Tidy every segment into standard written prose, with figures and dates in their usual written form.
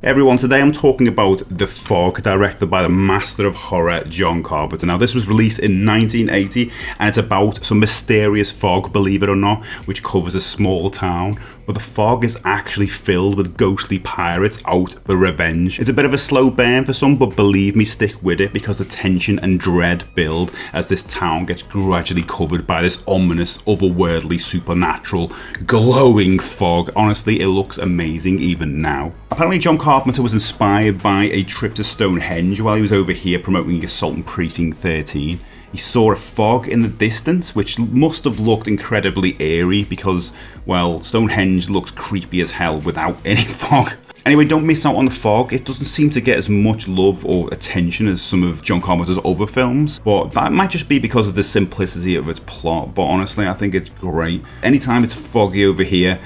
Hey everyone, today I'm talking about The Fog, directed by the master of horror, John Carpenter. Now, this was released in 1980, and it's about some mysterious fog, believe it or not, which covers a small town. But the fog is actually filled with ghostly pirates out for revenge. It's a bit of a slow burn for some, but believe me, stick with it, because the tension and dread build as this town gets gradually covered by this ominous, otherworldly, supernatural, glowing fog. Honestly, it looks amazing even now. Apparently, John Carpenter was inspired by a trip to Stonehenge while he was over here promoting Assault on Precinct 13. He saw a fog in the distance, which must have looked incredibly eerie because, well, Stonehenge looks creepy as hell without any fog. Anyway, don't miss out on The Fog. It doesn't seem to get as much love or attention as some of John Carpenter's other films, but that might just be because of the simplicity of its plot. But honestly, I think it's great. Anytime it's foggy over here,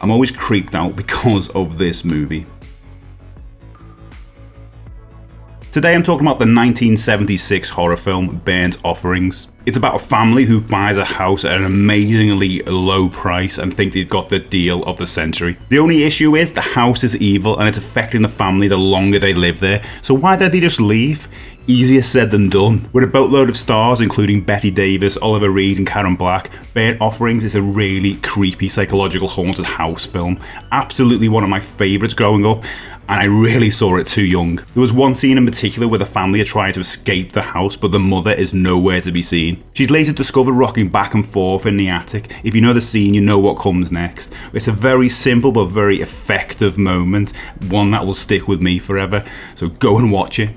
I'm always creeped out because of this movie. Today I'm talking about the 1976 horror film Burnt Offerings. It's about a family who buys a house at an amazingly low price and think they've got the deal of the century. The only issue is the house is evil and it's affecting the family the longer they live there, so why don't they just leave? Easier said than done. With a boatload of stars including Bette Davis, Oliver Reed and Karen Black, Burnt Offerings is a really creepy psychological haunted house film. Absolutely one of my favourites growing up, and I really saw it too young. There was one scene in particular where the family are trying to escape the house, but the mother is nowhere to be seen. She's later discovered rocking back and forth in the attic. If you know the scene, you know what comes next. It's a very simple but very effective moment, one that will stick with me forever, so go and watch it.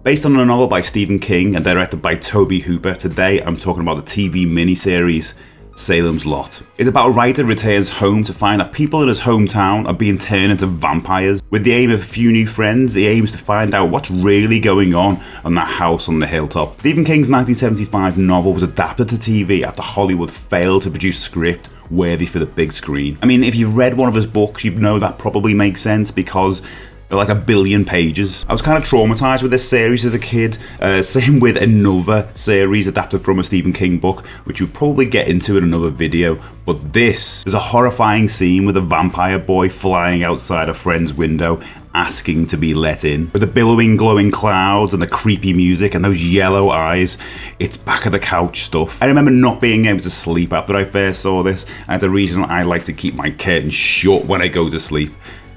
Based on a novel by Stephen King and directed by Tobe Hooper, today I'm talking about the TV miniseries Salem's Lot. It's about a writer who returns home to find that people in his hometown are being turned into vampires. With the aim of a few new friends, he aims to find out what's really going on that house on the hilltop. Stephen King's 1975 novel was adapted to TV after Hollywood failed to produce a script worthy for the big screen. I mean, if you've read one of his books, you'd know that probably makes sense because they're like 1 billion pages. I was kind of traumatized with this series as a kid. Same with another series adapted from a Stephen King book, which we'll probably get into in another video. But this is a horrifying scene with a vampire boy flying outside a friend's window asking to be let in. With the billowing glowing clouds and the creepy music and those yellow eyes, it's back of the couch stuff. I remember not being able to sleep after I first saw this, and the reason I like to keep my curtains shut when I go to sleep.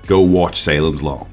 Go watch Salem's Lot.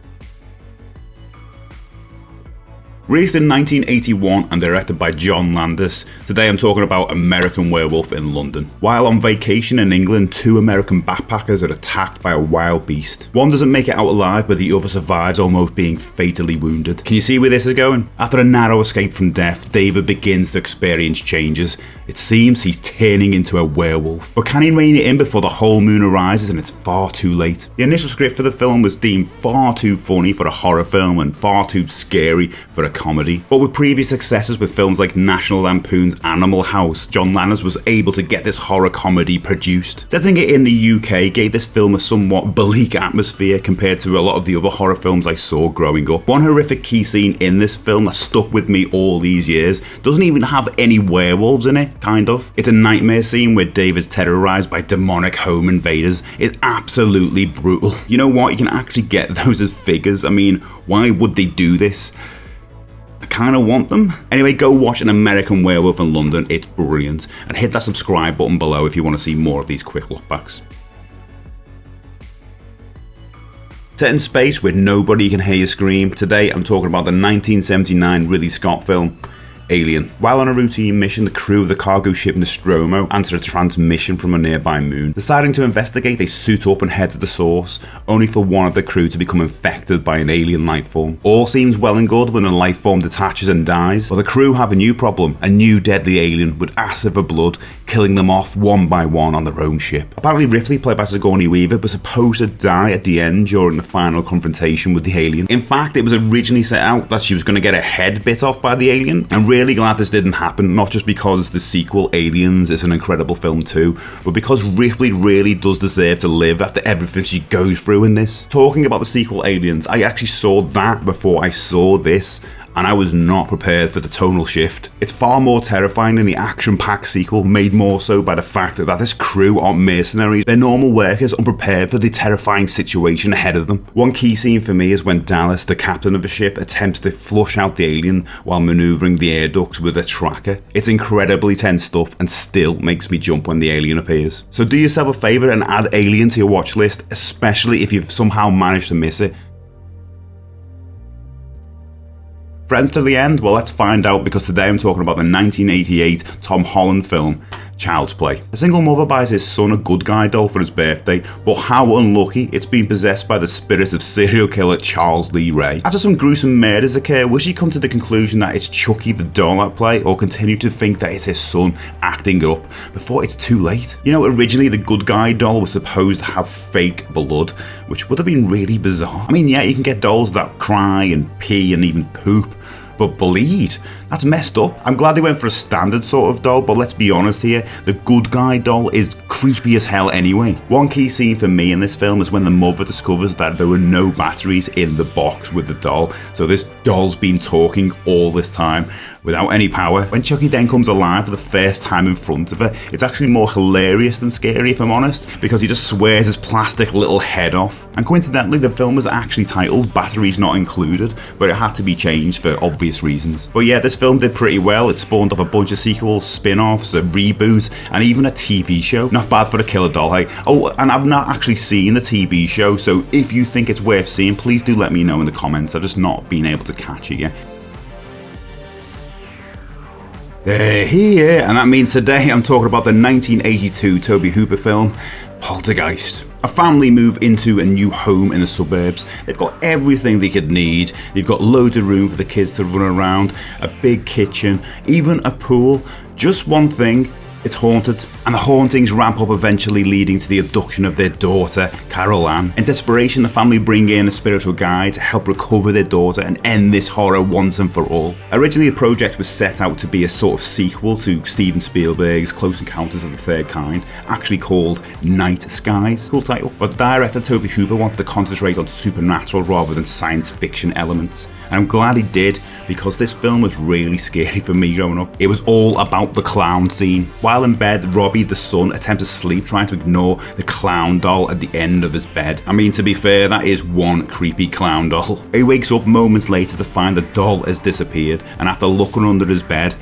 Released in 1981 and directed by John Landis, today I'm talking about American Werewolf in London. While on vacation in England, 2 American backpackers are attacked by a wild beast. One doesn't make it out alive, but the other survives, almost being fatally wounded. Can you see where this is going? After a narrow escape from death, David begins to experience changes. It seems he's turning into a werewolf. But can he rein it in before the whole moon arises and it's far too late? The initial script for the film was deemed far too funny for a horror film and far too scary for a comedy. But with previous successes with films like National Lampoon's Animal House, John Landis was able to get this horror comedy produced. Setting it in the UK gave this film a somewhat bleak atmosphere compared to a lot of the other horror films I saw growing up. One horrific key scene in this film that stuck with me all these years doesn't even have any werewolves in it, kind of. It's a nightmare scene where David's terrorized by demonic home invaders. It's absolutely brutal. You know what? You can actually get those as figures. I mean, why would they do this? I kind of want them. Anyway, go watch An American Werewolf in London. It's brilliant. And hit that subscribe button below if you want to see more of these quick lookbacks. Set in space where nobody can hear you scream, today I'm talking about the 1979 Ridley Scott film Alien. While on a routine mission, the crew of the cargo ship Nostromo answer a transmission from a nearby moon. Deciding to investigate, they suit up and head to the source, only for one of the crew to become infected by an alien life form. All seems well and good when the life form detaches and dies, but the crew have a new problem, a new deadly alien with acid for blood, killing them off one by one on their own ship. Apparently Ripley, played by Sigourney Weaver, was supposed to die at the end during the final confrontation with the alien. In fact, it was originally set out that she was going to get her head bit off by the alien, and really glad this didn't happen, not just because the sequel Aliens is an incredible film too, but because Ripley really does deserve to live after everything she goes through in this. Talking about the sequel Aliens, I actually saw that before I saw this, and I was not prepared for the tonal shift. It's far more terrifying than the action-packed sequel, made more so by the fact that this crew aren't mercenaries. They're normal workers unprepared for the terrifying situation ahead of them. One key scene for me is when Dallas, the captain of the ship, attempts to flush out the alien while manoeuvring the air ducts with a tracker. It's incredibly tense stuff and still makes me jump when the alien appears. So do yourself a favour and add Alien to your watch list, especially if you've somehow managed to miss it. Friends to the end? Well, let's find out, because today I'm talking about the 1988 Tom Holland film, Child's Play. A single mother buys his son a good guy doll for his birthday, but how unlucky, it's been possessed by the spirit of serial killer Charles Lee Ray. After some gruesome murders occur, will she come to the conclusion that it's Chucky the doll at play, or continue to think that it's his son acting up before it's too late? You know, originally the good guy doll was supposed to have fake blood, which would have been really bizarre. I mean, yeah, you can get dolls that cry and pee and even poop, but bleed? That's messed up. I'm glad they went for a standard sort of doll, but let's be honest here, the good guy doll is creepy as hell anyway. One key scene for me in this film is when the mother discovers that there were no batteries in the box with the doll, so this doll's been talking all this time without any power. When Chucky then comes alive for the first time in front of her, it's actually more hilarious than scary, if I'm honest, because he just swears his plastic little head off. And coincidentally, the film was actually titled Batteries Not Included, but it had to be changed for obvious reasons. But yeah, this film did pretty well. It spawned off a bunch of sequels, spin-offs, reboots, and even a TV show. Not bad for a killer doll, hey? Oh, and I've not actually seen the TV show, so if you think it's worth seeing, please do let me know in the comments. I've just not been able to catch it yet. They're here, and that means today I'm talking about the 1982 Tobe Hooper film, Poltergeist. A family move into a new home in the suburbs. They've got everything they could need. They've got loads of room for the kids to run around, a big kitchen, even a pool. Just one thing, it's haunted, and the hauntings ramp up, eventually leading to the abduction of their daughter, Carol Ann. In desperation, the family bring in a spiritual guide to help recover their daughter and end this horror once and for all. Originally, the project was set out to be a sort of sequel to Steven Spielberg's Close Encounters of the Third Kind, actually called Night Skies. Cool title. But director Tobe Hooper wanted to concentrate on supernatural rather than science fiction elements. And I'm glad he did, because this film was really scary for me growing up. It was all about the clown scene. While in bed, Robbie, the son, attempts to sleep trying to ignore the clown doll at the end of his bed. I mean, to be fair, that is one creepy clown doll. He wakes up moments later to find the doll has disappeared, and after looking under his bed,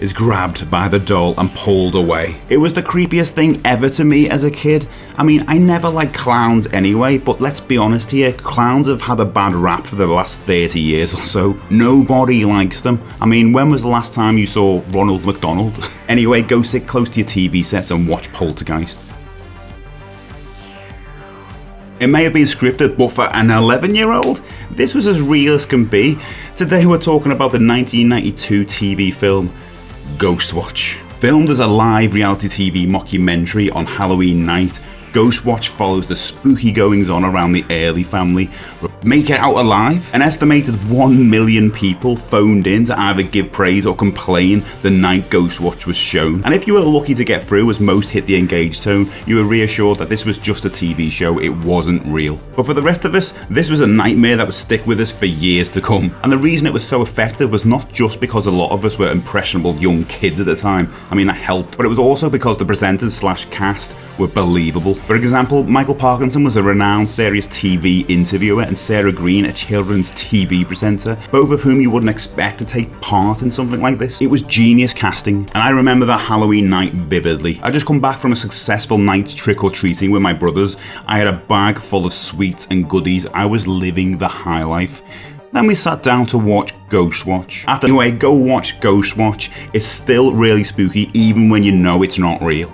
is grabbed by the doll and pulled away. It was the creepiest thing ever to me as a kid. I mean, I never liked clowns anyway, but let's be honest here, clowns have had a bad rap for the last 30 years or so. Nobody likes them. I mean, when was the last time you saw Ronald McDonald? Anyway, go sit close to your TV sets and watch Poltergeist. It may have been scripted, but for an 11-year-old, this was as real as can be. Today we're talking about the 1992 TV film, Ghostwatch. Filmed as a live reality TV mockumentary on Halloween night, Ghostwatch follows the spooky goings-on around the Early family. Make it out alive? An estimated 1 million people phoned in to either give praise or complain the night Ghostwatch was shown. And if you were lucky to get through, as most hit the engage tone, you were reassured that this was just a TV show, it wasn't real. But for the rest of us, this was a nightmare that would stick with us for years to come. And the reason it was so effective was not just because a lot of us were impressionable young kids at the time. I mean, that helped. But it was also because the presenters/cast were believable. For example, Michael Parkinson was a renowned serious TV interviewer, and Sarah Green, a children's TV presenter, both of whom you wouldn't expect to take part in something like this. It was genius casting, and I remember that Halloween night vividly. I just come back from a successful night's trick-or-treating with my brothers. I had a bag full of sweets and goodies. I was living the high life. Then we sat down to watch Ghostwatch. Anyway, go watch Ghostwatch. It's still really spooky even when you know it's not real.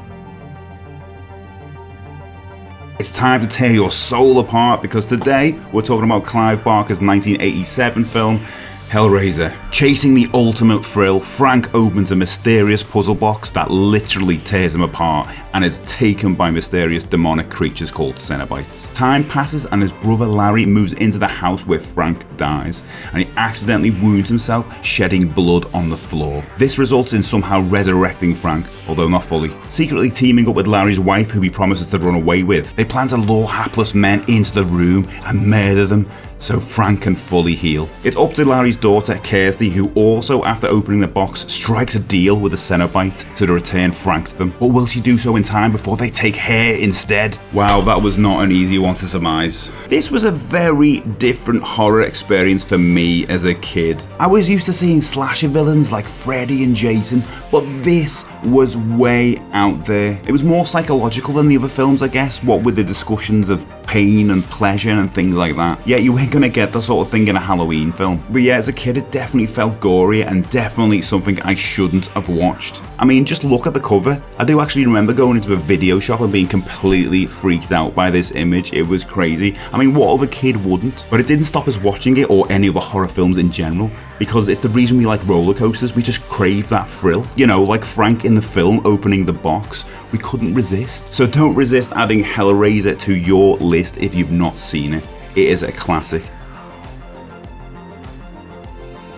It's time to tear your soul apart, because today we're talking about Clive Barker's 1987 film, Hellraiser. Chasing the ultimate thrill, Frank opens a mysterious puzzle box that literally tears him apart and is taken by mysterious demonic creatures called Cenobites. Time passes and his brother Larry moves into the house where Frank dies, and he accidentally wounds himself, shedding blood on the floor. This results in somehow resurrecting Frank, although not fully. Secretly teaming up with Larry's wife, who he promises to run away with, they plan to lure hapless men into the room and murder them so Frank can fully heal. It's up to Larry's daughter, Kirsten, Kirsty, who also, after opening the box, strikes a deal with the Cenobite to return Frank to them. But will she do so in time before they take her instead? Wow, that was not an easy one to surmise. This was a very different horror experience for me as a kid. I was used to seeing slasher villains like Freddy and Jason, but this was way out there. It was more psychological than the other films, I guess, what with the discussions of pain and pleasure and things like that. Yeah, you ain't gonna get that sort of thing in a Halloween film. But yeah, as a kid, it definitely felt gory and definitely something I shouldn't have watched. I mean, just look at the cover. I do actually remember going into a video shop and being completely freaked out by this image. It was crazy. I mean, what other kid wouldn't? But it didn't stop us watching it or any other horror films in general, because it's the reason we like roller coasters. We just crave that thrill. You know, like Frank in the film opening the box. We couldn't resist. So don't resist adding Hellraiser to your list if you've not seen it. It is a classic.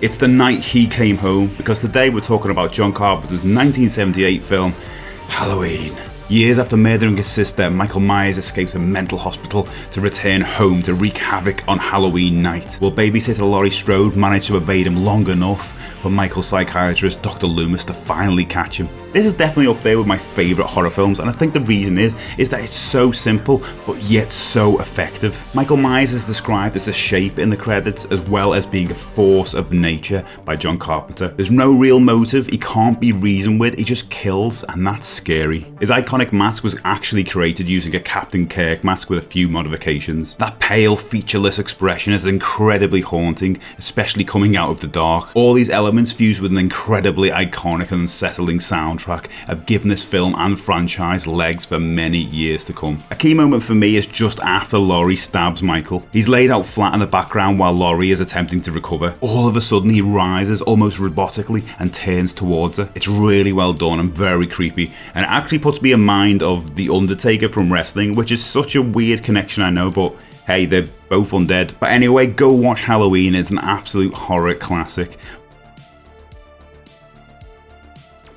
It's the night he came home, because today we're talking about John Carpenter's 1978 film, Halloween. Years after murdering his sister, Michael Myers escapes a mental hospital to return home to wreak havoc on Halloween night. Will babysitter Laurie Strode manage to evade him long enough for Michael's psychiatrist Dr. Loomis to finally catch him? This is definitely up there with my favourite horror films, and I think the reason is that it's so simple but yet so effective. Michael Myers is described as the shape in the credits, as well as being a force of nature by John Carpenter. There's no real motive, he can't be reasoned with, he just kills, and that's scary. His iconic mask was actually created using a Captain Kirk mask with a few modifications. That pale, featureless expression is incredibly haunting, especially coming out of the dark. All these elements fused with an incredibly iconic and unsettling soundtrack have given this film and franchise legs for many years to come. A key moment for me is just after Laurie stabs Michael. He's laid out flat in the background while Laurie is attempting to recover. All of a sudden he rises almost robotically and turns towards her. It's really well done and very creepy, and it actually puts me in mind of The Undertaker from wrestling, which is such a weird connection, I know, but hey, they're both undead. But anyway, go watch Halloween, it's an absolute horror classic.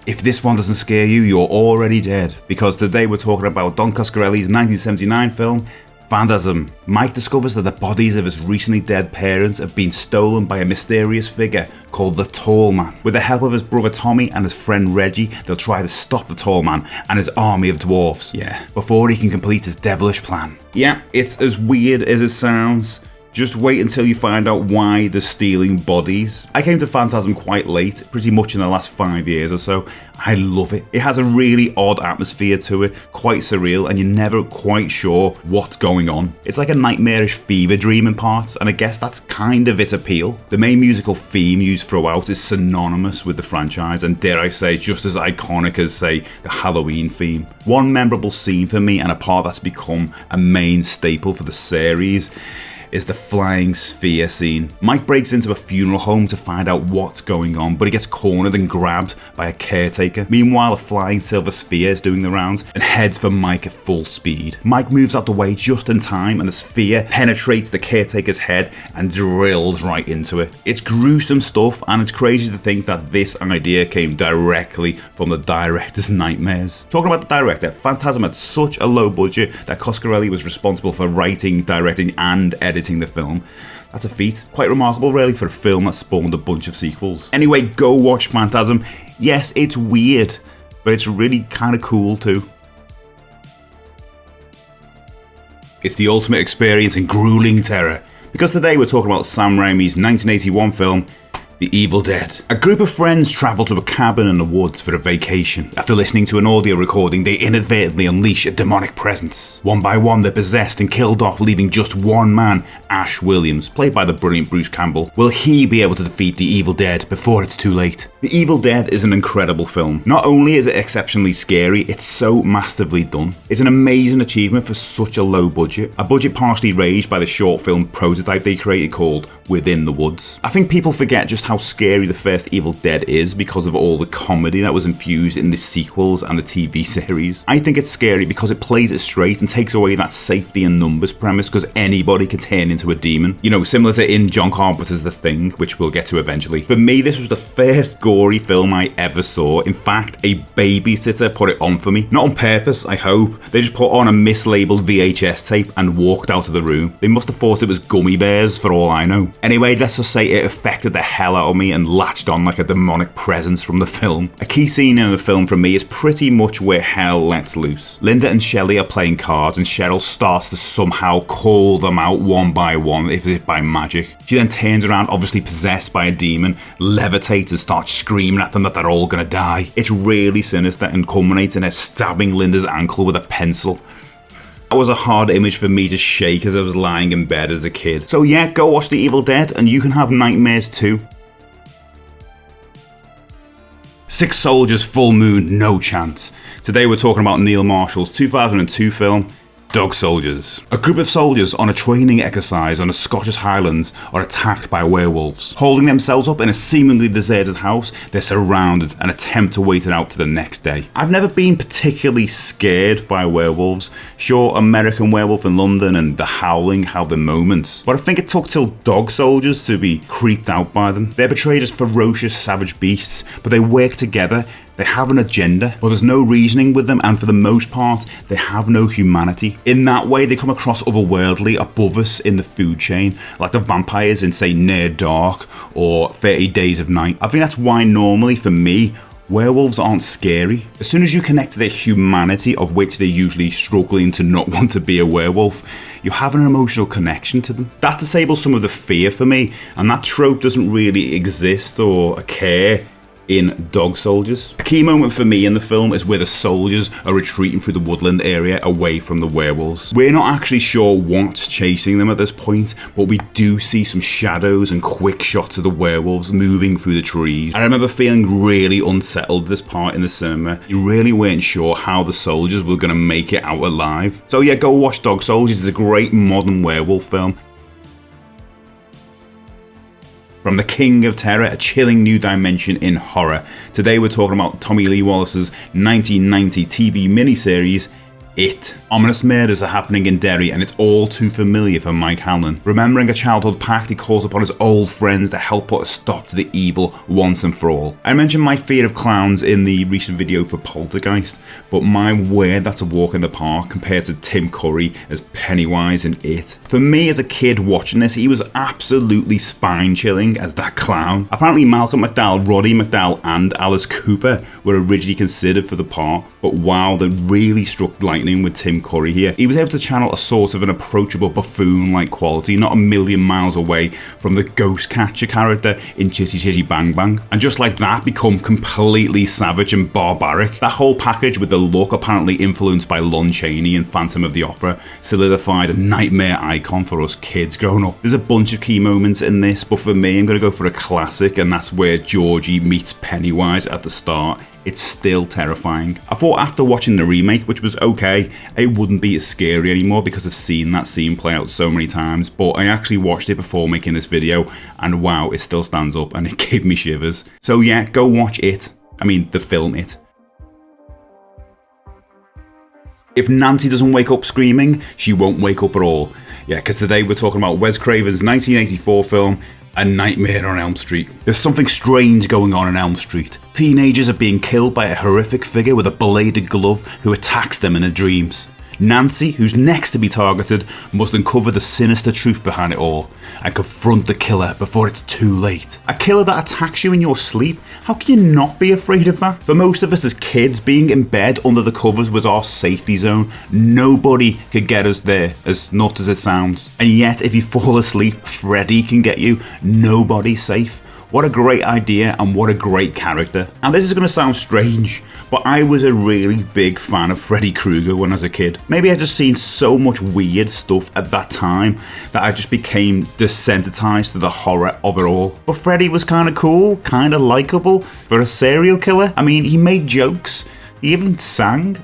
If this one doesn't scare you, you're already dead, because today we're talking about Don Coscarelli's 1979 film, Phantasm. Mike discovers that the bodies of his recently dead parents have been stolen by a mysterious figure called the Tall Man. With the help of his brother Tommy and his friend Reggie, they'll try to stop the Tall Man and his army of dwarfs, before he can complete his devilish plan. Yeah, it's as weird as it sounds. Just wait until you find out why they're stealing bodies. I came to Phantasm quite late, pretty much in the last 5 years or so. I love it. It has a really odd atmosphere to it, quite surreal, and you're never quite sure what's going on. It's like a nightmarish fever dream in parts, and I guess that's kind of its appeal. The main musical theme used throughout is synonymous with the franchise, and dare I say, just as iconic as, say, the Halloween theme. One memorable scene for me, and a part that's become a main staple for the series, is the flying sphere scene. Mike breaks into a funeral home to find out what's going on, but he gets cornered and grabbed by a caretaker. Meanwhile, a flying silver sphere is doing the rounds and heads for Mike at full speed. Mike moves out the way just in time, and the sphere penetrates the caretaker's head and drills right into it. It's gruesome stuff, and it's crazy to think that this idea came directly from the director's nightmares. Talking about the director, Phantasm had such a low budget that Coscarelli was responsible for writing, directing, and editing the film. That's a feat. Quite remarkable, really, for a film that spawned a bunch of sequels. Anyway, go watch Phantasm. Yes, it's weird, but it's really kind of cool too. It's the ultimate experience in grueling terror, because today we're talking about Sam Raimi's 1981 film, The Evil Dead. A group of friends travel to a cabin in the woods for a vacation. After listening to an audio recording, they inadvertently unleash a demonic presence. One by one, they're possessed and killed off, leaving just one man, Ash Williams, played by the brilliant Bruce Campbell. Will he be able to defeat the Evil Dead before it's too late? The Evil Dead is an incredible film. Not only is it exceptionally scary, it's so masterfully done. It's an amazing achievement for such a low budget. A budget partially raised by the short film prototype they created called Within the Woods. I think people forget just how scary the first Evil Dead is because of all the comedy that was infused in the sequels and the TV series. I think it's scary because it plays it straight and takes away that safety and numbers premise, because anybody can turn into a demon. You know, similar to in John Carpenter's The Thing, which we'll get to eventually. For me, this was the first gore gory film I ever saw. In fact, a babysitter put it on for me. Not on purpose, I hope. They just put on a mislabeled VHS tape and walked out of the room. They must have thought it was gummy bears for all I know. Anyway, let's just say it affected the hell out of me and latched on like a demonic presence from the film. A key scene in the film for me is pretty much where hell lets loose. Linda and Shelley are playing cards and Cheryl starts to somehow call them out one by one as if by magic. She then turns around, obviously possessed by a demon, levitates and starts screaming at them that they're all gonna die. It's really sinister and culminates in her stabbing Linda's ankle with a pencil. That was a hard image for me to shake as I was lying in bed as a kid. So yeah, go watch The Evil Dead and you can have nightmares too. Six Soldiers, Full Moon, No Chance. Today we're talking about Neil Marshall's 2002 film, Dog Soldiers. A group of soldiers on a training exercise on the Scottish Highlands are attacked by werewolves. Holding themselves up in a seemingly deserted house, they're surrounded and attempt to wait it out to the next day. I've never been particularly scared by werewolves. Sure, American Werewolf in London and The Howling have their moments, but I think it took till Dog Soldiers to be creeped out by them. They're portrayed as ferocious, savage beasts, but they work together. They have an agenda, but there's no reasoning with them, and for the most part, they have no humanity. In that way, they come across otherworldly, above us in the food chain, like the vampires in, say, Near Dark or 30 Days of Night. I think that's why normally, for me, werewolves aren't scary. As soon as you connect to their humanity, of which they're usually struggling to not want to be a werewolf, you have an emotional connection to them. That disables some of the fear for me, and that trope doesn't really exist or occur in Dog Soldiers. A key moment for me in the film is where the soldiers are retreating through the woodland area away from the werewolves. We're not actually sure what's chasing them at this point, but we do see some shadows and quick shots of the werewolves moving through the trees. I remember feeling really unsettled this part in the cinema. You really weren't sure how the soldiers were going to make it out alive. So yeah, go watch Dog Soldiers. It's a great modern werewolf film. From the King of Terror, a chilling new dimension in horror. Today we're talking about Tommy Lee Wallace's 1990 TV miniseries, It. Ominous murders are happening in Derry and it's all too familiar for Mike Hanlon. Remembering a childhood pact, he calls upon his old friends to help put a stop to the evil once and for all. I mentioned my fear of clowns in the recent video for Poltergeist, but my word, that's a walk in the park compared to Tim Curry as Pennywise in It. For me as a kid watching this, he was absolutely spine-chilling as that clown. Apparently Malcolm McDowell, Roddy McDowell and Alice Cooper were originally considered for the part, but wow, they really struck lightning with Tim Curry here. He was able to channel a sort of an approachable buffoon-like quality, not a million miles away from the ghost catcher character in Chitty Chitty Bang Bang, and just like that become completely savage and barbaric. That whole package with the look apparently influenced by Lon Chaney and Phantom of the Opera solidified a nightmare icon for us kids growing up. There's a bunch of key moments in this, but for me I'm going to go for a classic, and that's where Georgie meets Pennywise at the start. It's still terrifying. I thought after watching the remake, which was okay, it wouldn't be as scary anymore because I've seen that scene play out so many times, but I actually watched it before making this video, and wow, it still stands up and it gave me shivers. So yeah, go watch It. I mean, the film It. If Nancy doesn't wake up screaming, she won't wake up at all. Yeah, because today we're talking about Wes Craven's 1984 film, A Nightmare on Elm Street. There's something strange going on in Elm Street. Teenagers are being killed by a horrific figure with a bladed glove who attacks them in their dreams. Nancy, who's next to be targeted, must uncover the sinister truth behind it all and confront the killer before it's too late. A killer that attacks you in your sleep? How can you not be afraid of that? For most of us as kids, being in bed under the covers was our safety zone. Nobody could get us there, as nuts as it sounds. And yet, if you fall asleep, Freddy can get you. Nobody's safe. What a great idea and what a great character. And this is going to sound strange, but I was a really big fan of Freddy Krueger when I was a kid. Maybe I just seen so much weird stuff at that time that I just became desensitized to the horror of it all. But Freddy was kind of cool, kind of likable for a serial killer. I mean, he made jokes, he even sang.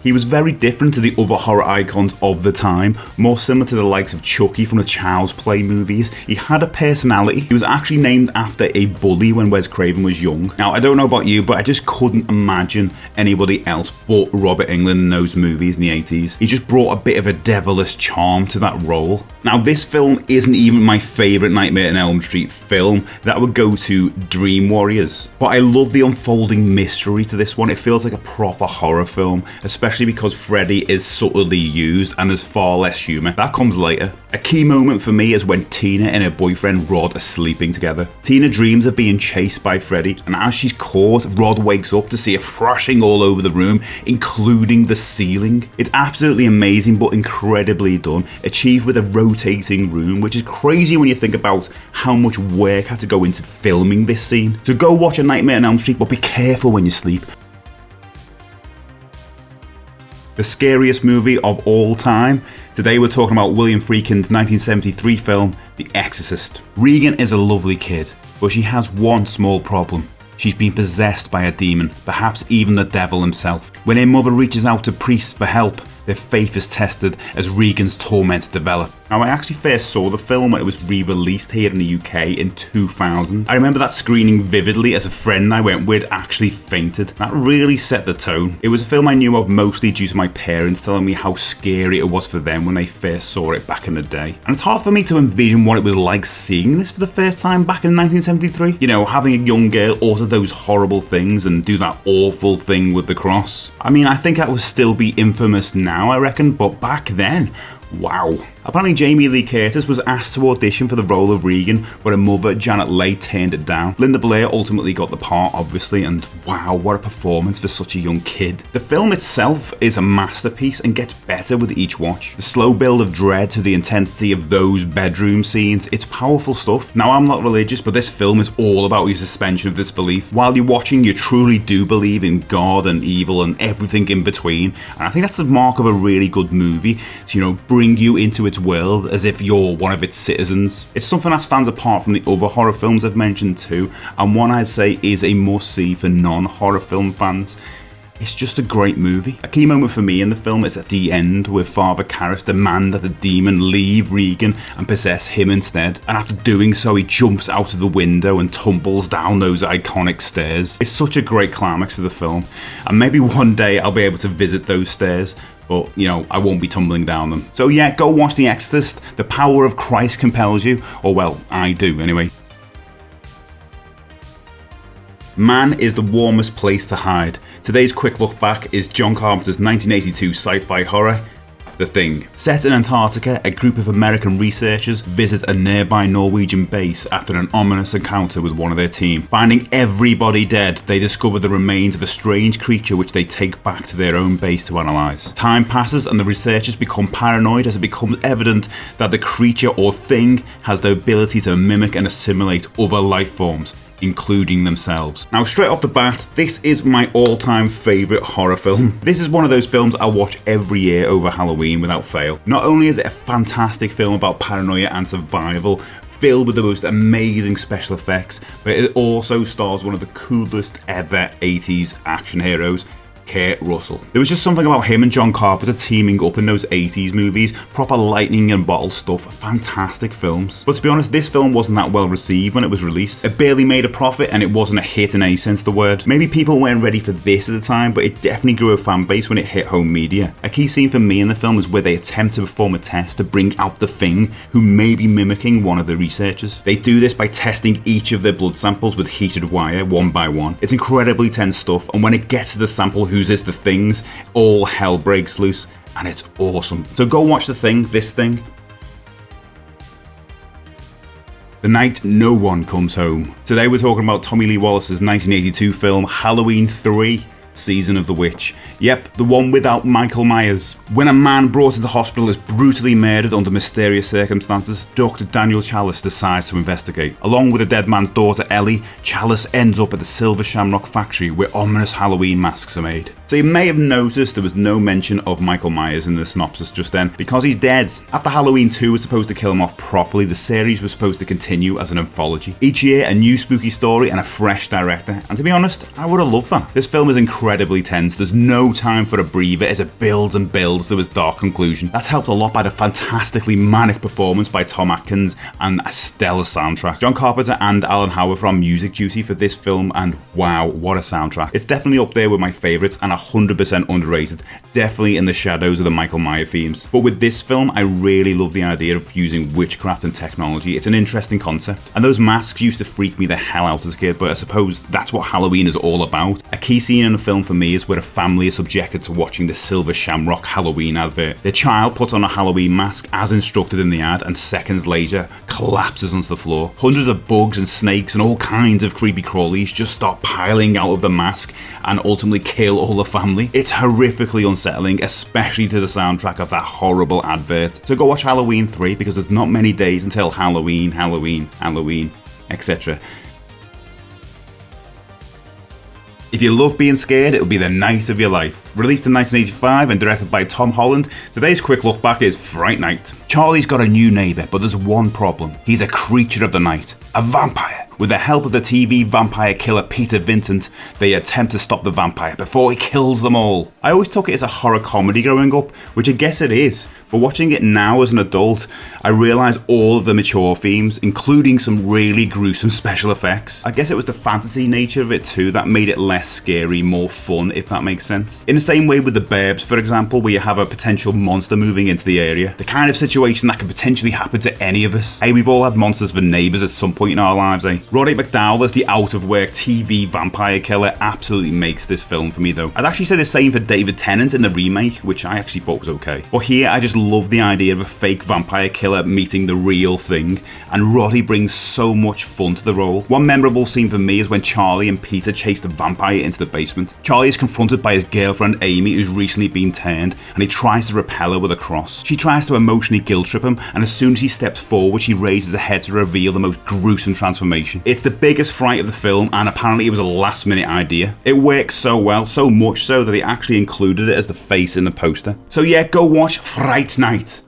He was very different to the other horror icons of the time, more similar to the likes of Chucky from the Child's Play movies. He had a personality. He was actually named after a bully when Wes Craven was young. Now, I don't know about you, but I just couldn't imagine anybody else but Robert Englund in those movies in the 80s. He just brought a bit of a devilish charm to that role. Now, this film isn't even my favourite Nightmare on Elm Street film. That would go to Dream Warriors. But I love the unfolding mystery to this one. It feels like a proper horror film, especially because Freddy is subtly used and there's far less humour. That comes later. A key moment for me is when Tina and her boyfriend Rod are sleeping together. Tina dreams of being chased by Freddy, and as she's caught, Rod wakes up to see her thrashing all over the room, including the ceiling. It's absolutely amazing but incredibly done, achieved with a rotating room, which is crazy when you think about how much work had to go into filming this scene. So go watch A Nightmare on Elm Street, but be careful when you sleep. The scariest movie of all time. Today we're talking about William Friedkin's 1973 film, The Exorcist. Regan is a lovely kid, but she has one small problem. She's been possessed by a demon, perhaps even the devil himself. When her mother reaches out to priests for help, their faith is tested as Regan's torments develop. Now, I actually first saw the film when it was re-released here in the UK in 2000. I remember that screening vividly as a friend I went with actually fainted. That really set the tone. It was a film I knew of mostly due to my parents telling me how scary it was for them when they first saw it back in the day. And it's hard for me to envision what it was like seeing this for the first time back in 1973. You know, having a young girl utter those horrible things and do that awful thing with the cross. I mean, I think that would still be infamous now, I reckon, but back then, wow. Apparently Jamie Lee Curtis was asked to audition for the role of Regan, but her mother, Janet Leigh, turned it down. Linda Blair ultimately got the part, obviously, and wow, what a performance for such a young kid. The film itself is a masterpiece and gets better with each watch. The slow build of dread to the intensity of those bedroom scenes, it's powerful stuff. Now, I'm not religious, but this film is all about your suspension of disbelief. While you're watching, you truly do believe in God and evil and everything in between, and I think that's the mark of a really good movie, to, you know, bring you into its world as if you're one of its citizens. It's something that stands apart from the other horror films I've mentioned too, and one I'd say is a must-see for non-horror film fans. It's just a great movie. A key moment for me in the film is at the end, where Father Karras demands that the demon leave Regan and possess him instead, and after doing so he jumps out of the window and tumbles down those iconic stairs. It's such a great climax to the film, and maybe one day I'll be able to visit those stairs, but, you know, I won't be tumbling down them. So yeah, go watch The Exorcist. The power of Christ compels you, or well, I do anyway. Man is the warmest place to hide. Today's quick look back is John Carpenter's 1982 sci-fi horror, The Thing. Set in Antarctica, a group of American researchers visit a nearby Norwegian base after an ominous encounter with one of their team. Finding everybody dead, they discover the remains of a strange creature which they take back to their own base to analyse. Time passes and the researchers become paranoid as it becomes evident that the creature or thing has the ability to mimic and assimilate other life forms, including themselves. Now, straight off the bat, this is my all-time favourite horror film. This is one of those films I'll watch every year over Halloween without fail. Not only is it a fantastic film about paranoia and survival, filled with the most amazing special effects, but it also stars one of the coolest ever 80s action heroes, Kurt Russell. There was just something about him and John Carpenter teaming up in those 80s movies, proper lightning and bottle stuff, fantastic films. But to be honest, this film wasn't that well received when it was released. It barely made a profit and it wasn't a hit in any sense of the word. Maybe people weren't ready for this at the time, but it definitely grew a fan base when it hit home media. A key scene for me in the film is where they attempt to perform a test to bring out the thing who may be mimicking one of the researchers. They do this by testing each of their blood samples with heated wire one by one. It's incredibly tense stuff, and when it gets to the sample whose is the thing's, all hell breaks loose, and it's awesome. So go watch The Thing, This Thing. The Night No One Comes Home. Today we're talking about Tommy Lee Wallace's 1982 film Halloween 3, Season of the Witch. Yep, the one without Michael Myers. When a man brought to the hospital is brutally murdered under mysterious circumstances, Dr. Daniel Chalice decides to investigate. Along with the dead man's daughter Ellie, Chalice ends up at the Silver Shamrock factory where ominous Halloween masks are made. So you may have noticed there was no mention of Michael Myers in the synopsis just then, because he's dead. After Halloween 2 was supposed to kill him off properly, the series was supposed to continue as an anthology. Each year, a new spooky story and a fresh director, and to be honest, I would have loved that. This film is incredibly tense, there's no time for a breather as it builds and builds to its dark conclusion. That's helped a lot by the fantastically manic performance by Tom Atkins and a stellar soundtrack. John Carpenter and Alan Howard were on music duty for this film, and wow, what a soundtrack. It's definitely up there with my favourites and 100% underrated, definitely in the shadows of the Michael Myers themes. But with this film, I really love the idea of using witchcraft and technology. It's an interesting concept, and those masks used to freak me the hell out as a kid, but I suppose that's what Halloween is all about. A key scene in the film for me is where a family is subjected to watching the Silver Shamrock Halloween advert. Their child puts on a Halloween mask as instructed in the ad, and seconds later collapses onto the floor. Hundreds of bugs and snakes and all kinds of creepy crawlies just start piling out of the mask and ultimately kill all the family. It's horrifically unsettling, especially to the soundtrack of that horrible advert. So go watch Halloween 3 because there's not many days until Halloween, etc. If you love being scared, it'll be the night of your life. Released in 1985 and directed by Tom Holland, today's quick look back is Fright Night. Charlie's got a new neighbour, but there's one problem. He's a creature of the night, a vampire. With the help of the TV vampire killer Peter Vincent, they attempt to stop the vampire before he kills them all. I always took it as a horror comedy growing up, which I guess it is, but watching it now as an adult, I realise all of the mature themes, including some really gruesome special effects. I guess it was the fantasy nature of it too that made it less scary, more fun, if that makes sense. In the same way with The Burbs, for example, where you have a potential monster moving into the area, the kind of situation that could potentially happen to any of us. Hey, we've all had monsters for neighbours at some point in our lives, eh? Roddy McDowall as the out-of-work TV vampire killer absolutely makes this film for me though. I'd actually say the same for David Tennant in the remake, which I actually thought was okay. But here I just love the idea of a fake vampire killer meeting the real thing, and Roddy brings so much fun to the role. One memorable scene for me is when Charlie and Peter chase the vampire into the basement. Charlie is confronted by his girlfriend Amy, who's recently been turned, and he tries to repel her with a cross. She tries to emotionally guilt trip him, and as soon as he steps forward, she raises her head to reveal the most gruesome transformation. It's the biggest fright of the film, and apparently it was a last minute idea. It works so well, so much so that they actually included it as the face in the poster. So yeah, go watch Fright Night.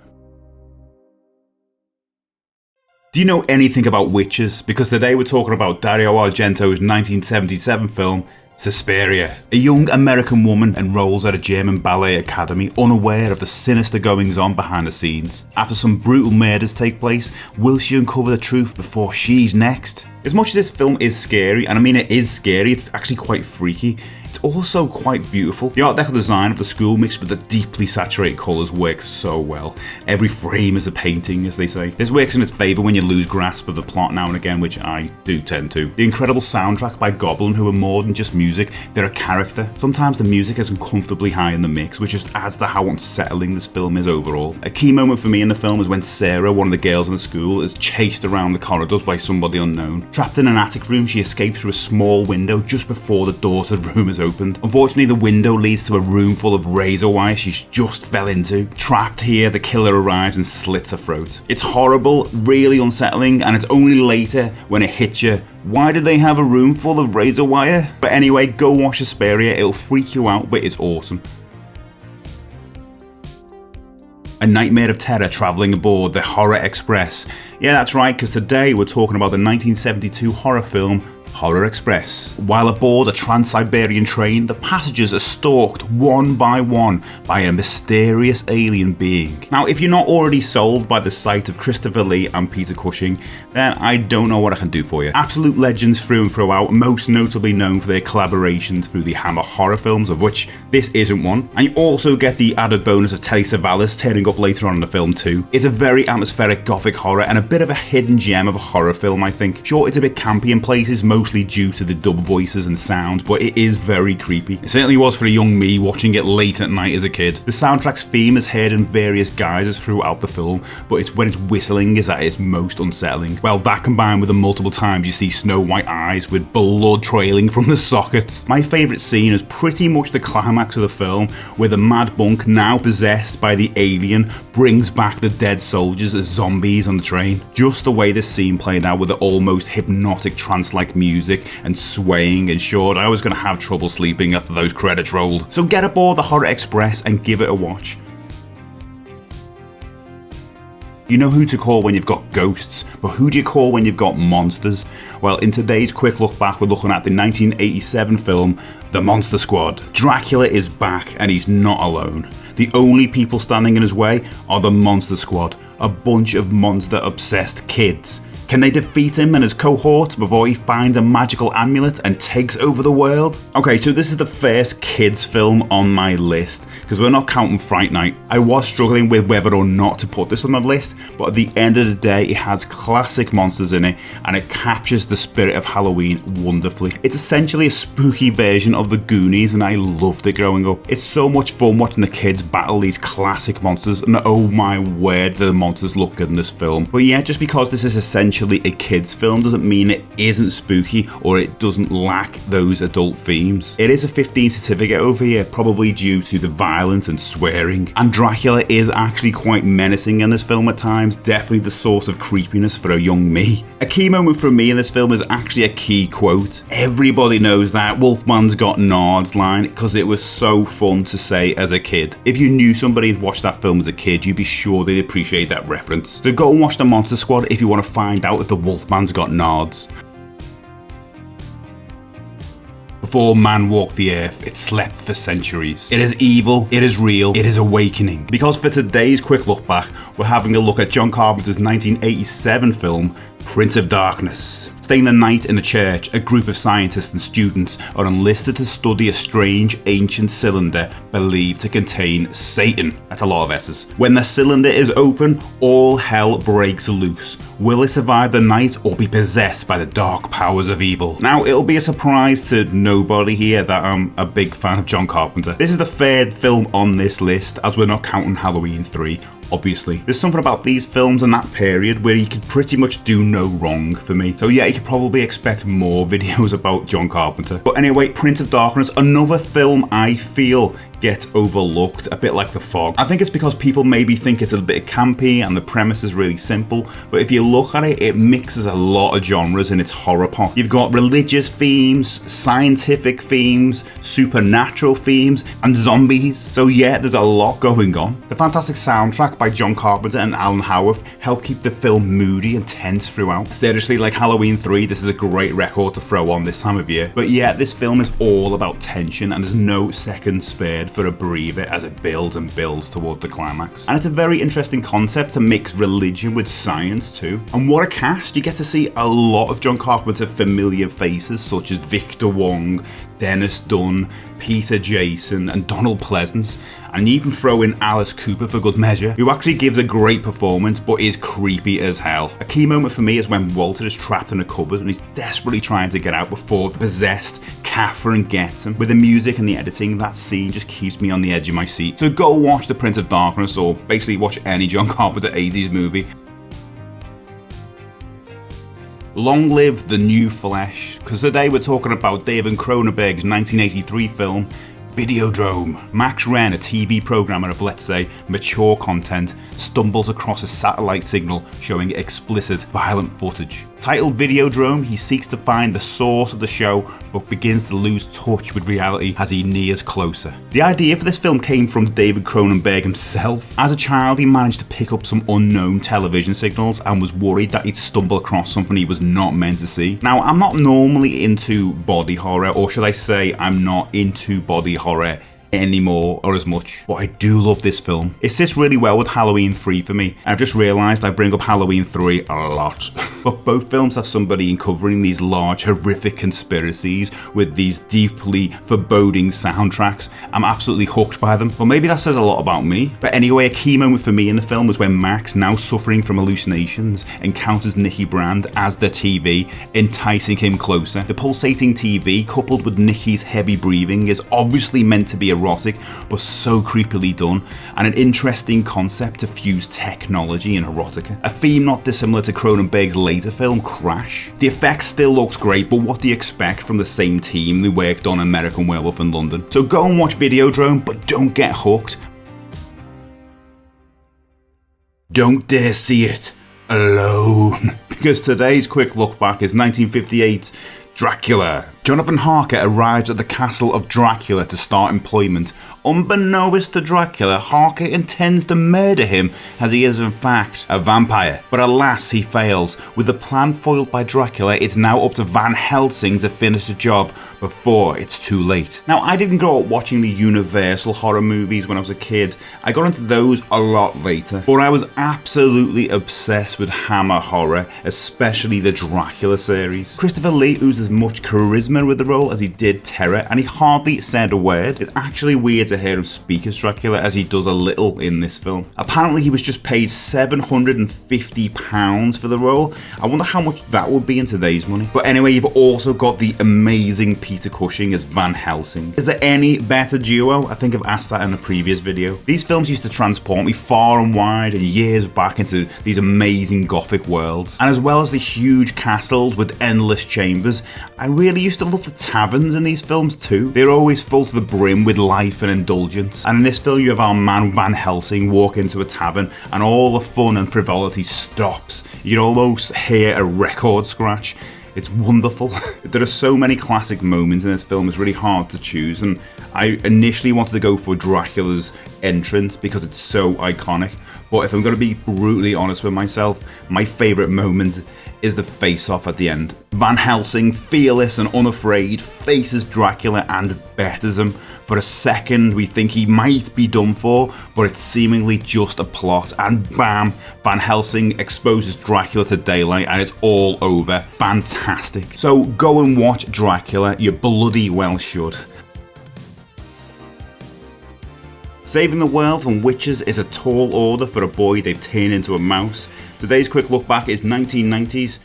Do you know anything about witches? Because today we're talking about Dario Argento's 1977 film Suspiria. A young American woman enrolls at a German ballet academy, unaware of the sinister goings-on behind the scenes. After some brutal murders take place, will she uncover the truth before she's next? As much as this film is scary, and I mean it is scary, it's actually quite freaky, it's also quite beautiful. The art deco design of the school mixed with the deeply saturated colours works so well. Every frame is a painting, as they say. This works in its favour when you lose grasp of the plot now and again, which I do tend to. The incredible soundtrack by Goblin, who are more than just music, they're a character. Sometimes the music is uncomfortably high in the mix, which just adds to how unsettling this film is overall. A key moment for me in the film is when Sarah, one of the girls in the school, is chased around the corridors by somebody unknown. Trapped in an attic room, she escapes through a small window just before the door to the room is opened. Unfortunately, the window leads to a room full of razor wire she's just fell into. Trapped here, the killer arrives and slits her throat. It's horrible, really unsettling, and it's only later when it hits you. Why did they have a room full of razor wire? But anyway, go watch Suspiria, it'll freak you out, but it's awesome. A nightmare of terror travelling aboard the Horror Express. Yeah, that's right, because today we're talking about the 1972 horror film Horror Express. While aboard a Trans-Siberian train, the passengers are stalked one by one by a mysterious alien being. Now, if you're not already sold by the sight of Christopher Lee and Peter Cushing, then I don't know what I can do for you. Absolute legends through and throughout, most notably known for their collaborations through the Hammer horror films, of which this isn't one. And you also get the added bonus of Telly Savalas turning up later on in the film too. It's a very atmospheric gothic horror and a bit of a hidden gem of a horror film, I think. Sure, it's a bit campy in places, mostly due to the dub voices and sounds, but it is very creepy. It certainly was for a young me watching it late at night as a kid. The soundtrack's theme is heard in various guises throughout the film, but it's when it's whistling is at its most unsettling. Well, that combined with the multiple times you see snow white eyes with blood trailing from the sockets. My favourite scene is pretty much the climax of the film, where the mad bunk, now possessed by the alien, brings back the dead soldiers as zombies on the train. Just the way this scene played out with the almost hypnotic trance-like music music and swaying ensured I was going to have trouble sleeping after those credits rolled. So get aboard the Horror Express and give it a watch. You know who to call when you've got ghosts, but who do you call when you've got monsters? Well, in today's quick look back, we're looking at the 1987 film, The Monster Squad. Dracula is back and he's not alone. The only people standing in his way are the Monster Squad, a bunch of monster-obsessed kids. Can they defeat him and his cohorts before he finds a magical amulet and takes over the world? Okay, so this is the first kids film on my list, because we're not counting Fright Night. I was struggling with whether or not to put this on the list, but at the end of the day, it has classic monsters in it, and it captures the spirit of Halloween wonderfully. It's essentially a spooky version of the Goonies, and I loved it growing up. It's so much fun watching the kids battle these classic monsters, and oh my word, the monsters look good in this film. But yeah, just because this is essentially a kids film doesn't mean it isn't spooky or it doesn't lack those adult themes. It is a 15 certificate over here, probably due to the violence and swearing, and Dracula is actually quite menacing in this film at times, definitely the source of creepiness for a young me. A key moment for me in this film is actually a key quote. Everybody knows that Wolfman's got nards line because it was so fun to say as a kid. If you knew somebody had watched that film as a kid, you'd be sure they'd appreciate that reference. So go and watch The Monster Squad if you want to find out if the Wolfman's got nards. Before man walked the earth, it slept for centuries. It is evil, it is real, it is awakening. Because for today's quick look back, we're having a look at John Carpenter's 1987 film, Prince of Darkness. Staying the night in a church, a group of scientists and students are enlisted to study a strange ancient cylinder believed to contain Satan. That's a lot of S's. When the cylinder is open, all hell breaks loose. Will it survive the night or be possessed by the dark powers of evil? Now, it'll be a surprise to nobody here that I'm a big fan of John Carpenter. This is the third film on this list, as we're not counting Halloween 3. Obviously. There's something about these films in that period where you could pretty much do no wrong for me. So yeah, you could probably expect more videos about John Carpenter. But anyway, Prince of Darkness, another film I feel gets overlooked, a bit like The Fog. I think it's because people maybe think it's a bit campy and the premise is really simple, but if you look at it, it mixes a lot of genres in its horror pop. You've got religious themes, scientific themes, supernatural themes, and zombies. So yeah, there's a lot going on. The fantastic soundtrack by John Carpenter and Alan Howarth help keep the film moody and tense throughout. Seriously, like Halloween 3, this is a great record to throw on this time of year. But yeah, this film is all about tension and there's no second spared for a breather as it builds and builds toward the climax. And it's a very interesting concept to mix religion with science too. And what a cast! You get to see a lot of John Carpenter familiar faces such as Victor Wong, Dennis Dunn, Peter Jason, and Donald Pleasance, and even throw in Alice Cooper for good measure, who actually gives a great performance but is creepy as hell. A key moment for me is when Walter is trapped in a cupboard and he's desperately trying to get out before the possessed Catherine gets him. With the music and the editing, that scene just keeps me on the edge of my seat. So go watch The Prince of Darkness, or basically watch any John Carpenter 80s movie. Long live the new flesh, because today we're talking about David Cronenberg's 1983 film, Videodrome. Max Wren, a TV programmer of, let's say, mature content, stumbles across a satellite signal showing explicit, violent footage. Titled Videodrome, he seeks to find the source of the show, but begins to lose touch with reality as he nears closer. The idea for this film came from David Cronenberg himself. As a child, he managed to pick up some unknown television signals and was worried that he'd stumble across something he was not meant to see. Now, I'm not normally into body horror, or should I say I'm not into body horror anymore or as much, but I do love this film. It sits really well with Halloween 3 for me, and I've just realised I bring up Halloween 3 a lot. But both films have somebody uncovering these large horrific conspiracies with these deeply foreboding soundtracks. I'm absolutely hooked by them, but maybe that says a lot about me. But anyway, a key moment for me in the film was when Max, now suffering from hallucinations, encounters Nikki Brand as the TV, enticing him closer. The pulsating TV, coupled with Nikki's heavy breathing, is obviously meant to be erotic, but so creepily done, and an interesting concept to fuse technology and erotica. A theme not dissimilar to Cronenberg's later film, Crash. The effects still looks great, but what do you expect from the same team who worked on American Werewolf in London? So go and watch Videodrome, but don't get hooked. Don't dare see it alone. Because today's quick look back is 1958's Dracula. Jonathan Harker arrives at the castle of Dracula to start employment. Unbeknownst to Dracula, Harker intends to murder him as he is in fact a vampire. But alas, he fails. With the plan foiled by Dracula, it's now up to Van Helsing to finish the job before it's too late. Now, I didn't grow up watching the Universal horror movies when I was a kid. I got into those a lot later. But I was absolutely obsessed with Hammer horror, especially the Dracula series. Christopher Lee oozed as much charisma with the role as he did terror, and he hardly said a word. It's actually weird to hear him speak as Dracula, as he does a little in this film. Apparently he was just paid £750 for the role. I wonder how much that would be in today's money. But anyway, you've also got the amazing Peter Cushing as Van Helsing. Is there any better duo? I think I've asked that in a previous video. These films used to transport me far and wide and years back into these amazing gothic worlds. And as well as the huge castles with endless chambers, I really used to love the taverns in these films too. They're always full to the brim with life and indulgence. And in this film you have our man Van Helsing walk into a tavern and all the fun and frivolity stops. You can almost hear a record scratch. It's wonderful. There are so many classic moments in this film, it's really hard to choose, and I initially wanted to go for Dracula's entrance because it's so iconic. But if I'm going to be brutally honest with myself, my favourite moment is the face-off at the end. Van Helsing, fearless and unafraid, faces Dracula and betters him. For a second, we think he might be done for, but it's seemingly just a plot, and bam, Van Helsing exposes Dracula to daylight, and it's all over. Fantastic. So go and watch Dracula, you bloody well should. Saving the world from witches is a tall order for a boy they've turned into a mouse. Today's quick look back is 1990s.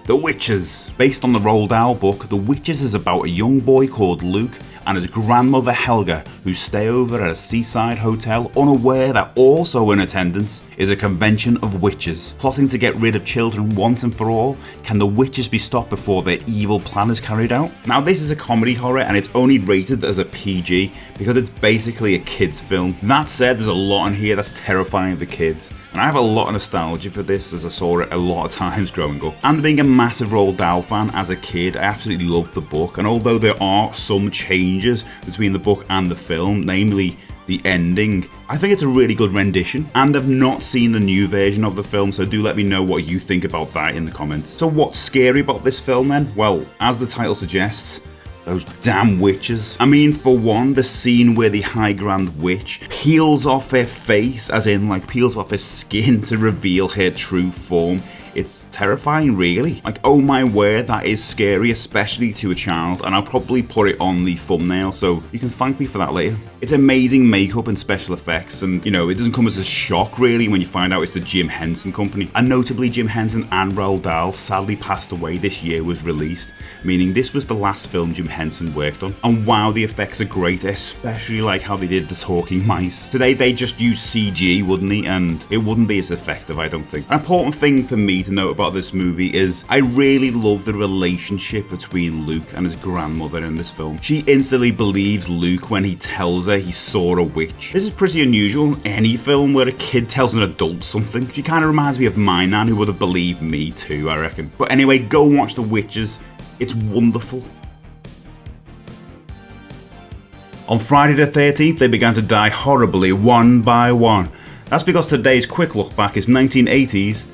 The Witches. Based on the Roald Dahl book, The Witches is about a young boy called Luke and his grandmother Helga, who stay over at a seaside hotel, unaware that also in attendance is a convention of witches. Plotting to get rid of children once and for all, can the witches be stopped before their evil plan is carried out? Now, this is a comedy horror and it's only rated as a PG because it's basically a kids film. That said, there's a lot in here that's terrifying for kids, and I have a lot of nostalgia for this as I saw it a lot of times growing up. And being a massive Roald Dahl fan as a kid, I absolutely loved the book, and although there are some changes between the book and the film, namely the ending, I think it's a really good rendition, and I've not seen the new version of the film, so do let me know what you think about that in the comments. So what's scary about this film then? Well, as the title suggests, those damn witches. I mean, for one, the scene where the High Grand Witch peels off her face, as in like peels off her skin to reveal her true form. It's terrifying, really. Like, oh my word, that is scary, especially to a child, and I'll probably put it on the thumbnail, so you can thank me for that later. It's amazing makeup and special effects, and you know, it doesn't come as a shock really when you find out it's the Jim Henson Company. And notably, Jim Henson and Roald Dahl sadly passed away this year was released, meaning this was the last film Jim Henson worked on. And wow, the effects are great, especially like how they did the talking mice. Today they just use CG, wouldn't they? And it wouldn't be as effective, I don't think. An important thing for me to note about this movie is I really love the relationship between Luke and his grandmother in this film. She instantly believes Luke when he tells her he saw a witch. This is pretty unusual in any film where a kid tells an adult something. She kind of reminds me of my nan, who would have believed me too, I reckon. But anyway, go watch The Witches. It's wonderful. On Friday the 13th, they began to die horribly one by one. That's because today's quick look back is 1980s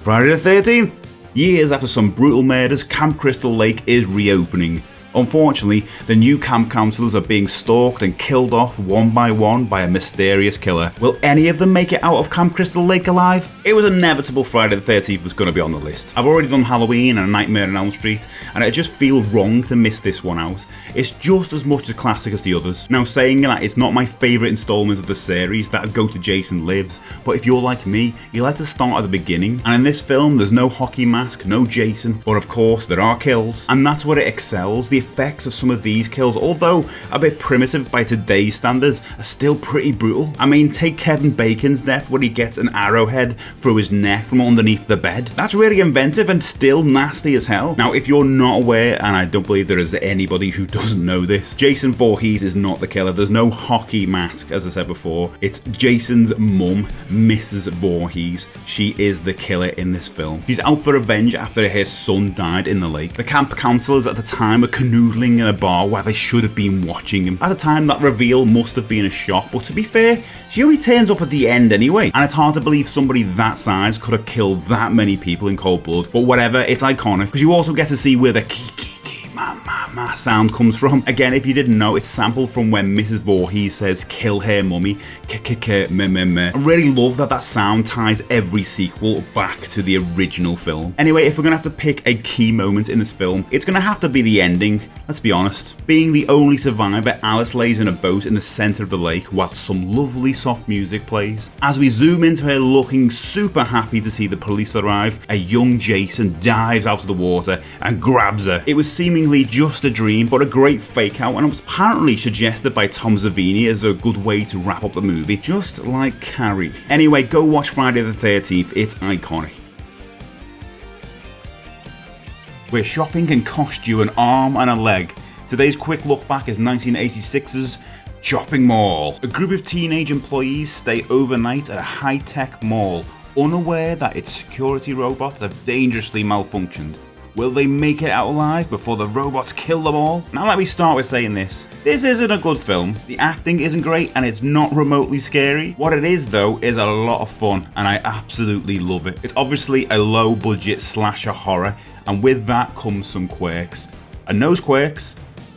Friday the 13th. Years after some brutal murders, Camp Crystal Lake is reopening. Unfortunately, the new camp counselors are being stalked and killed off one by one by a mysterious killer. Will any of them make it out of Camp Crystal Lake alive? It was inevitable Friday the 13th was going to be on the list. I've already done Halloween and A Nightmare on Elm Street, and it just feels wrong to miss this one out. It's just as much a classic as the others. Now, saying that, it's not my favourite instalment of the series, that'd go to Jason Lives, but if you're like me, you like to start at the beginning, and in this film there's no hockey mask, no Jason, but of course there are kills, and that's where it excels. The effects of some of these kills, although a bit primitive by today's standards, are still pretty brutal. I mean, take Kevin Bacon's death where he gets an arrowhead through his neck from underneath the bed. That's really inventive and still nasty as hell. Now, if you're not aware, and I don't believe there is anybody who doesn't know this, Jason Voorhees is not the killer. There's no hockey mask, as I said before. It's Jason's mum, Mrs. Voorhees. She is the killer in this film. She's out for revenge after her son died in the lake. The camp counselors at the time are canoodling in a bar where they should have been watching him. At the time, that reveal must have been a shock, but to be fair, she only turns up at the end anyway, and it's hard to believe somebody that size could have killed that many people in cold blood. But whatever, it's iconic, because you also get to see where the ma sound comes from. Again, if you didn't know, it's sampled from when Mrs. Voorhees says kill her mummy, me. I really love that sound ties every sequel back to the original film. Anyway, if we're gonna have to pick a key moment in this film, it's gonna have to be the ending, let's be honest. Being the only survivor, Alice lays in a boat in the center of the lake while some lovely soft music plays. As we zoom into her looking super happy to see the police arrive, a young Jason dives out of the water and grabs her. It was seemingly just a dream, but a great fake out, and it was apparently suggested by Tom Savini as a good way to wrap up the movie, just like Carrie. Anyway, go watch Friday the 13th, it's iconic. Where shopping can cost you an arm and a leg. Today's quick look back is 1986's Shopping Mall. A group of teenage employees stay overnight at a high-tech mall, unaware that its security robots have dangerously malfunctioned. Will they make it out alive before the robots kill them all? Now let me start with saying this. This isn't a good film. The acting isn't great and it's not remotely scary. What it is though is a lot of fun and I absolutely love it. It's obviously a low budget slasher horror and with that comes some quirks. And those quirks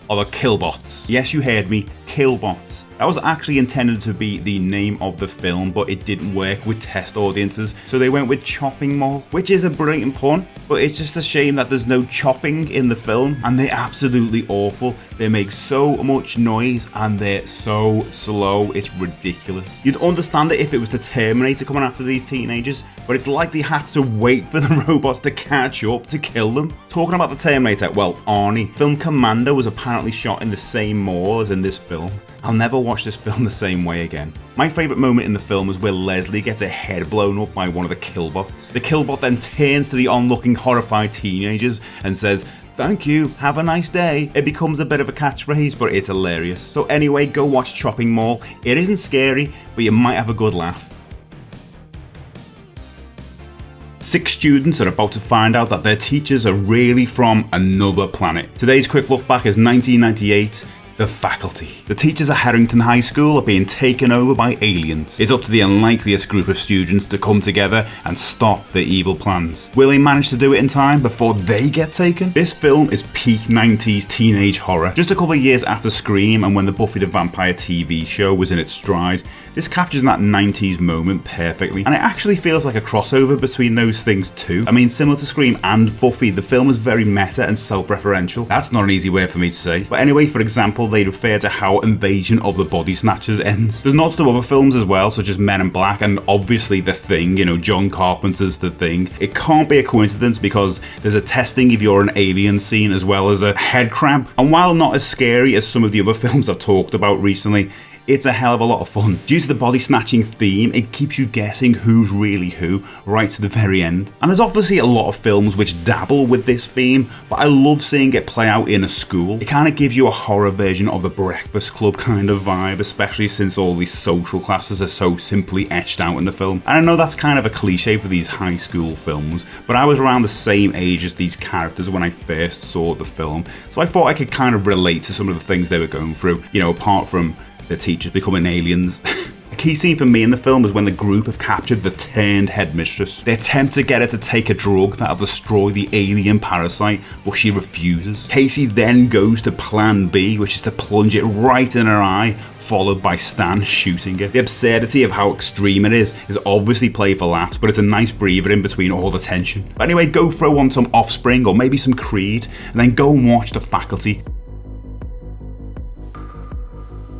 are the killbots. Yes, you heard me, killbots. That was actually intended to be the name of the film, but it didn't work with test audiences, so they went with Chopping Mall, which is a brilliant pun, but it's just a shame that there's no chopping in the film, and they're absolutely awful. They make so much noise, and they're so slow, it's ridiculous. You'd understand it if it was the Terminator coming after these teenagers, but it's like they have to wait for the robots to catch up to kill them. Talking about the Terminator, well, Arnie. Film Commando was apparently shot in the same mall as in this film. I'll never watch this film the same way again. My favourite moment in the film is where Leslie gets her head blown up by one of the killbots. The killbot then turns to the onlooking horrified teenagers and says, "Thank you, have a nice day." It becomes a bit of a catchphrase, but it's hilarious. So anyway, go watch Chopping Mall. It isn't scary, but you might have a good laugh. 6 students are about to find out that their teachers are really from another planet. Today's quick look back is 1998. The faculty. The teachers at Harrington High School are being taken over by aliens. It's up to the unlikeliest group of students to come together and stop their evil plans. Will they manage to do it in time before they get taken? This film is peak 90s teenage horror. Just a couple of years after Scream and when the Buffy the Vampire TV show was in its stride, this captures that 90s moment perfectly, and it actually feels like a crossover between those things too. I mean, similar to Scream and Buffy, the film is very meta and self-referential. That's not an easy word for me to say. But anyway, for example, they refer to how Invasion of the Body Snatchers ends. There's nods to other films as well, such as Men in Black and obviously The Thing, John Carpenter's The Thing. It can't be a coincidence because there's a testing if you're an alien scene as well as a head crab. And while not as scary as some of the other films I've talked about recently, it's a hell of a lot of fun. Due to the body snatching theme, it keeps you guessing who's really who right to the very end. And there's obviously a lot of films which dabble with this theme, but I love seeing it play out in a school. It kind of gives you a horror version of the Breakfast Club kind of vibe, especially since all these social classes are so simply etched out in the film. And I know that's kind of a cliche for these high school films, but I was around the same age as these characters when I first saw the film, so I thought I could kind of relate to some of the things they were going through, apart from the teachers becoming aliens. A key scene for me in the film is when the group have captured the turned headmistress. They attempt to get her to take a drug that'll destroy the alien parasite, but she refuses. Casey then goes to plan B, which is to plunge it right in her eye, followed by Stan shooting it. The absurdity of how extreme it is obviously played for laughs, but it's a nice breather in between all the tension. But anyway, go throw on some Offspring or maybe some Creed, and then go and watch The Faculty.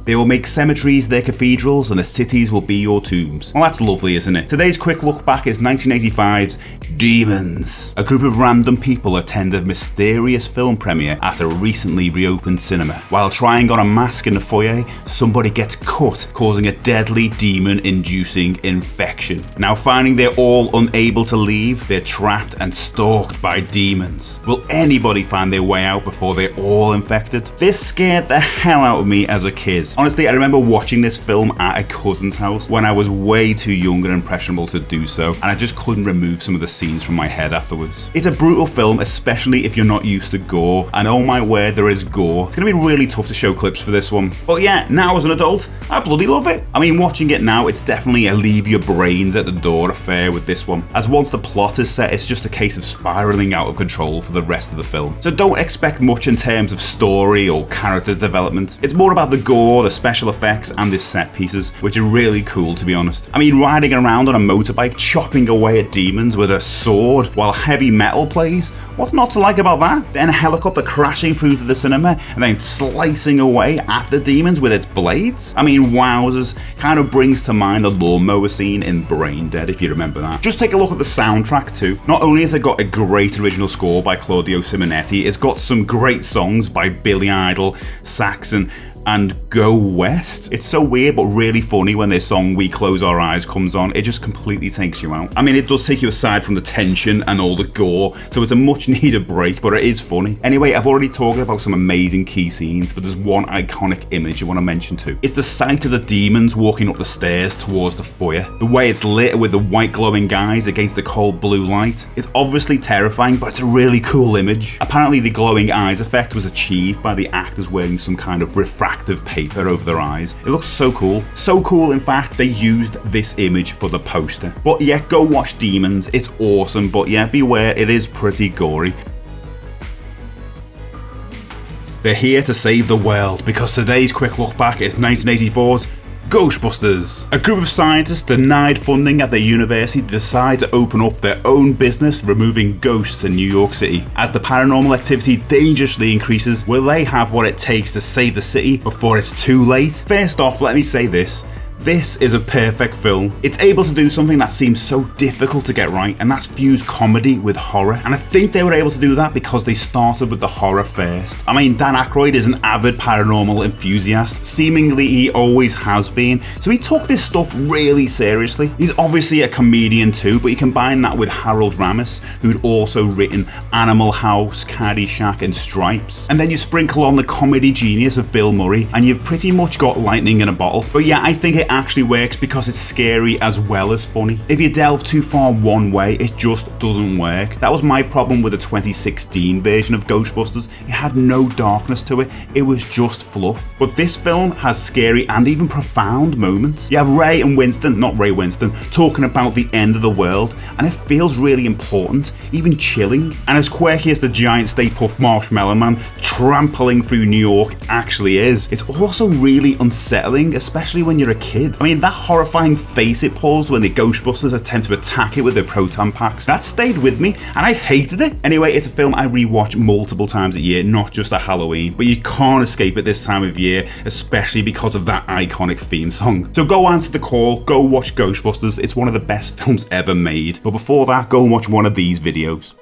They will make cemeteries their cathedrals and the cities will be your tombs. Well, that's lovely, isn't it? Today's quick look back is 1985's Demons. A group of random people attend a mysterious film premiere at a recently reopened cinema. While trying on a mask in the foyer, somebody gets cut, causing a deadly demon-inducing infection. Now, finding they're all unable to leave, they're trapped and stalked by demons. Will anybody find their way out before they're all infected? This scared the hell out of me as a kid. Honestly, I remember watching this film at a cousin's house when I was way too young and impressionable to do so, and I just couldn't remove some of the scenes from my head afterwards. It's a brutal film, especially if you're not used to gore, and oh my word, there is gore. It's gonna be really tough to show clips for this one. But yeah, now as an adult, I bloody love it. I mean, watching it now, it's definitely a leave your brains at the door affair with this one, as once the plot is set, it's just a case of spiraling out of control for the rest of the film. So don't expect much in terms of story or character development. It's more about the gore, the special effects, and the set pieces, which are really cool, to be honest. I mean, riding around on a motorbike, chopping away at demons with a sword while heavy metal plays, what's not to like about that? Then a helicopter crashing through to the cinema and then slicing away at the demons with its blades? I mean, wowzers, kind of brings to mind the lawnmower scene in Brain Dead, if you remember that. Just take a look at the soundtrack too. Not only has it got a great original score by Claudio Simonetti, it's got some great songs by Billy Idol, Saxon, and Go West. It's so weird but really funny when their song We Close Our Eyes comes on. It just completely takes you out. I mean, it does take you aside from the tension and all the gore, so it's a much needed break, but it is funny. Anyway, I've already talked about some amazing key scenes, but there's one iconic image I want to mention too. It's the sight of the demons walking up the stairs towards the foyer. The way it's lit with the white glowing eyes against the cold blue light. It's obviously terrifying, but it's a really cool image. Apparently the glowing eyes effect was achieved by the actors wearing some kind of refractive paper over their eyes. It looks so cool. So cool, in fact, they used this image for the poster. But yeah, go watch Demons. It's awesome, but yeah, beware, it is pretty gory. They're here to save the world, because today's quick look back is 1984's Ghostbusters. A group of scientists denied funding at their university decide to open up their own business removing ghosts in New York City. As the paranormal activity dangerously increases, will they have what it takes to save the city before it's too late? First off, let me say this. This is a perfect film. It's able to do something that seems so difficult to get right, and that's fuse comedy with horror. And I think they were able to do that because they started with the horror first. I mean, Dan Aykroyd is an avid paranormal enthusiast. Seemingly he always has been. So he took this stuff really seriously. He's obviously a comedian too, but you combine that with Harold Ramis, who'd also written Animal House, Caddyshack, and Stripes. And then you sprinkle on the comedy genius of Bill Murray, and you've pretty much got lightning in a bottle. But yeah, I think it actually works because it's scary as well as funny. If you delve too far one way, it just doesn't work. That was my problem with the 2016 version of Ghostbusters. It had no darkness to it, it was just fluff. But this film has scary and even profound moments. You have Ray and Winston, not Ray Winston, talking about the end of the world, and it feels really important, even chilling. And as quirky as the giant Stay Puft Marshmallow Man trampling through New York actually is, it's also really unsettling, especially when you're a kid. I mean, that horrifying face it pulls when the Ghostbusters attempt to attack it with their proton packs, that stayed with me, and I hated it. Anyway, it's a film I rewatch multiple times a year, not just at Halloween, but you can't escape it this time of year, especially because of that iconic theme song. So go answer the call, go watch Ghostbusters, it's one of the best films ever made. But before that, go watch one of these videos.